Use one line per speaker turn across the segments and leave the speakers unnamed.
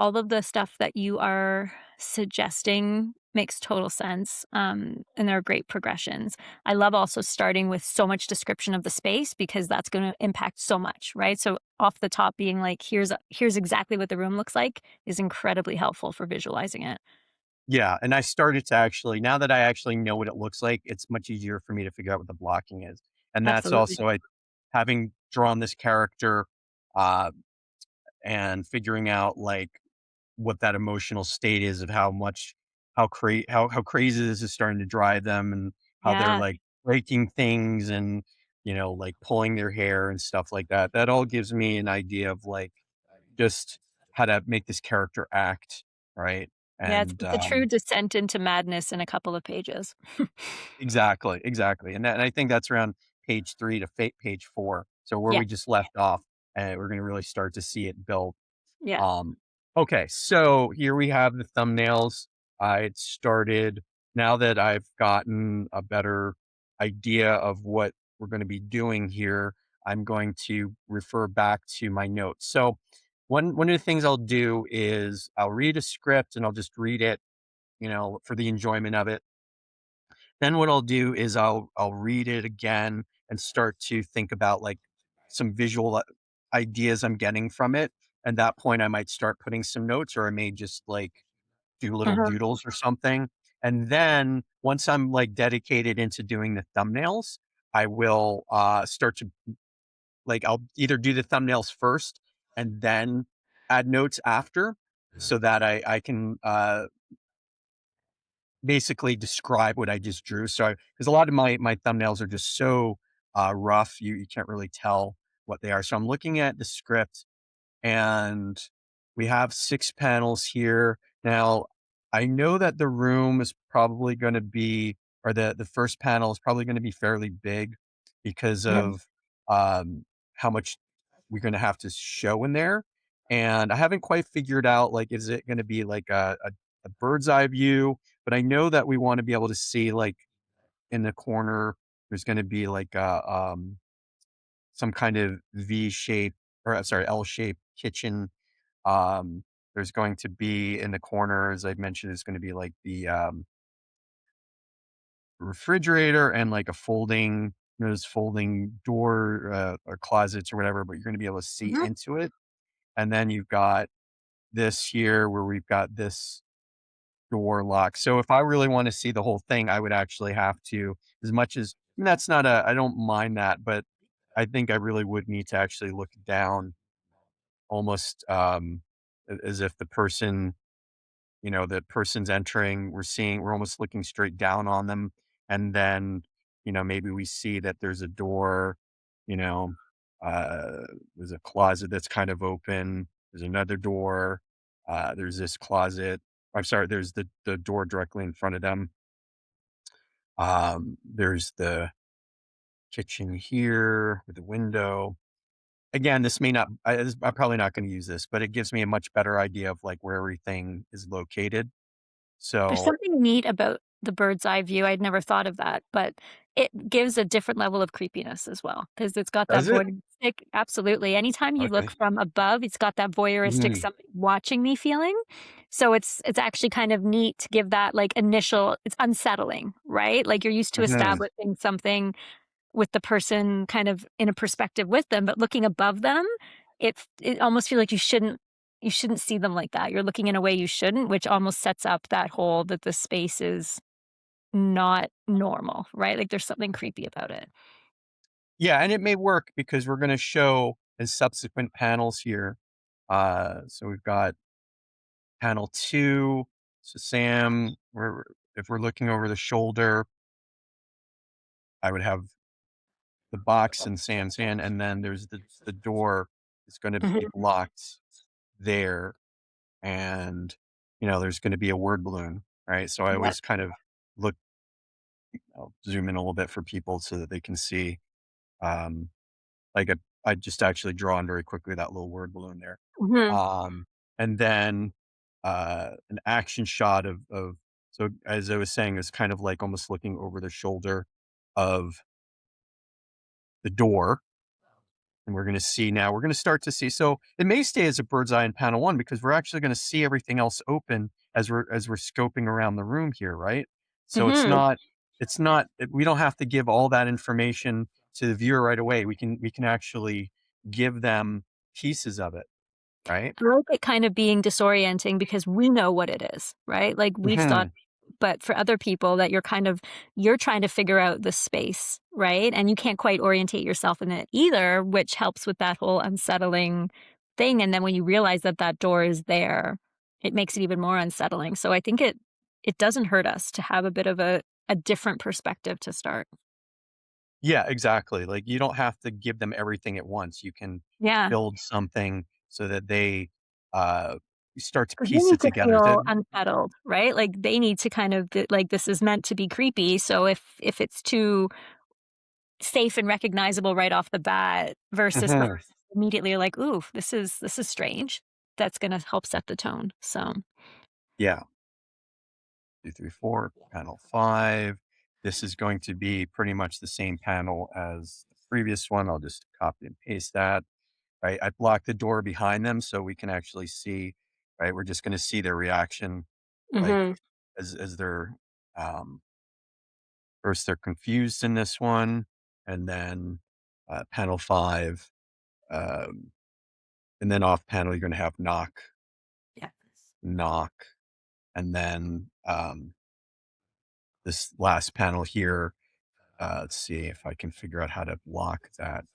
all of the stuff that you are suggesting makes total sense, and they're great progressions. I love also starting with so much description of the space because that's gonna impact so much, right? So off the top being like, here's exactly what the room looks like is incredibly helpful for visualizing it.
Yeah, and I started to actually now that I actually know what it looks like, it's much easier for me to figure out what the blocking is, and that's
Absolutely.
also having drawn this character, uh, and figuring out, like, what that emotional state is of how crazy this is starting to drive them and how they're,
Yeah.
like, breaking things and, like, pulling their hair and stuff like that. That all gives me an idea of, like, just how to make this character act, right?
Yeah, it's
And,
the true descent into madness in a couple of pages.
exactly, exactly, and I think that's around page 3 to page 4. So where
Yeah,
we just left off, and we're gonna really start to see it build.
yeah.
Um, okay, so here we have the thumbnails. I had started now that I've gotten a better idea of what we're gonna be doing here, I'm going to refer back to my notes. So one of the things I'll do is I'll read a script and I'll just read it, for the enjoyment of it. Then what I'll do is I'll read it again and start to think about, like, some visual ideas I'm getting from it. At that point, I might start putting some notes, or I may just, like, do little
Uh-huh.
doodles or something. And then once I'm, like, dedicated into doing the thumbnails, I will, start to like, I'll either do the thumbnails first and then add notes after so that I can, basically describe what I just drew. So, because a lot of my thumbnails are just so, rough, you can't really tell what they are. So I'm looking at the script, and we have 6 panels here. Now, I know that the room is probably gonna be or the first panel is probably gonna be fairly big because
Uh-huh.
of, how much we're gonna have to show in there, and I haven't quite figured out, like, is it gonna be like a bird's eye view? But I know that we wanna be able to see, like, in the corner, there's gonna be like some kind of V shape or sorry, L-shaped kitchen. There's going to be in the corner, as I mentioned, is gonna be like the, refrigerator and like a folding those folding door, or closets or whatever, but you're gonna be able to see
Mhm.
into it. And then you've got this here where we've got this door lock. So if I really wanna see the whole thing, I would actually have to as much as that's not a I don't mind that, but I think I really would need to actually look down almost, as if the person's entering, we're almost looking straight down on them, and then, maybe we see that there's a door, you know, there's a closet that's kind of open, there's another door, there's this closet I'm sorry, there's the door directly in front of them. There's the kitchen here with the window. Again, this may not I'm probably not gonna use this, but it gives me a much better idea of, like, where everything is located.
There's
So
something neat about the bird's eye view, I'd never thought of that, but it gives a different level of creepiness as well because 'cause it's got that
does it?
voyeuristic absolutely, anytime you look
Okay.
from above, it's got that voyeuristic
Mhm.
somebody watching me feeling, so it's actually kind of neat to give that, like, initial it's unsettling, right? Like, you're used to
Mhm.
establishing something with the person kind of in a perspective with them, but looking above them, it almost feel like you shouldn't see them like that. You're looking in a way you shouldn't, which almost sets up that whole that the space is not normal, right? Like there's something creepy about it.
Yeah, and it may work because we're gonna show in subsequent panels here. So we've got panel 2. So Sam, if we're looking over the shoulder, I would have the box in Sam's hand, and then there's the door is gonna be
Mhm.
blocked there, and, there's gonna be a word balloon, right? So I
Yep.
always kind of look I'll zoom in a little bit for people so that they can see, um, like, I just actually drawn very quickly that little word balloon there.
Mhm.
Um, and then, an action shot of so as I was saying, it's kind of like almost looking over the shoulder of the door, And we're gonna see now we're gonna start to see so it may stay as a bird's eye in panel 1 because we're actually gonna see everything else open as we're scoping around the room here, right? So
Mhm.
it's not we don't have to give all that information to the viewer right away. We can actually give them pieces of it, right?
I like it kind of being disorienting because we know what it is, right? Like, we've thought
Mhm.
but for other people that you're trying to figure out the space, right? And you can't quite orientate yourself in it either, which helps with that whole unsettling thing, and then when you realize that that door is there, it makes it even more unsettling. So I think it doesn't hurt us to have a bit of a different perspective to start.
Yeah, exactly. Like, you don't have to give them everything at once. You can
Yeah.
build something so that they, uh, start to
'Cause they
piece
need
it
to
together.
feel
That
unsettled, right? Like, they need to kind of like, this is meant to be creepy, so if it's too safe and recognizable right off the bat versus
Mhm.
immediately you're like, "Ooh, this is strange," that's gonna help set the tone, so
Yeah. 2, 3, 4, panel 5. This is going to be pretty much the same panel as the previous one. I'll just copy and paste that, right? I blocked the door behind them so we can actually see, right? We're just gonna see their reaction, like,
Mhm,
as they're, um first they're confused in this one, and then, panel 5, um, and then off panel, you're gonna have knock,
yes.
knock, and then, this last panel here, let's see if I can figure out how to block that.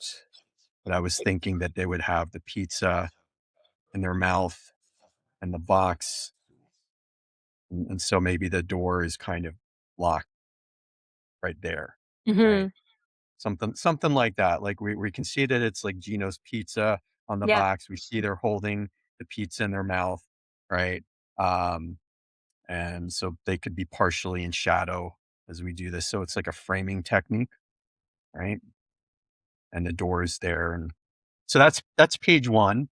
But I was thinking that they would have the pizza in their mouth and the box, and so maybe the door is kind of locked right there, right?
Mhm,
Something like that. Like, we can see that it's like Gino's Pizza on the
yep,
box. We see they're holding the pizza in their mouth, right? Um, and so they could be partially in shadow as we do this. So it's like a framing technique, right? And the door is there, and so that's page 1.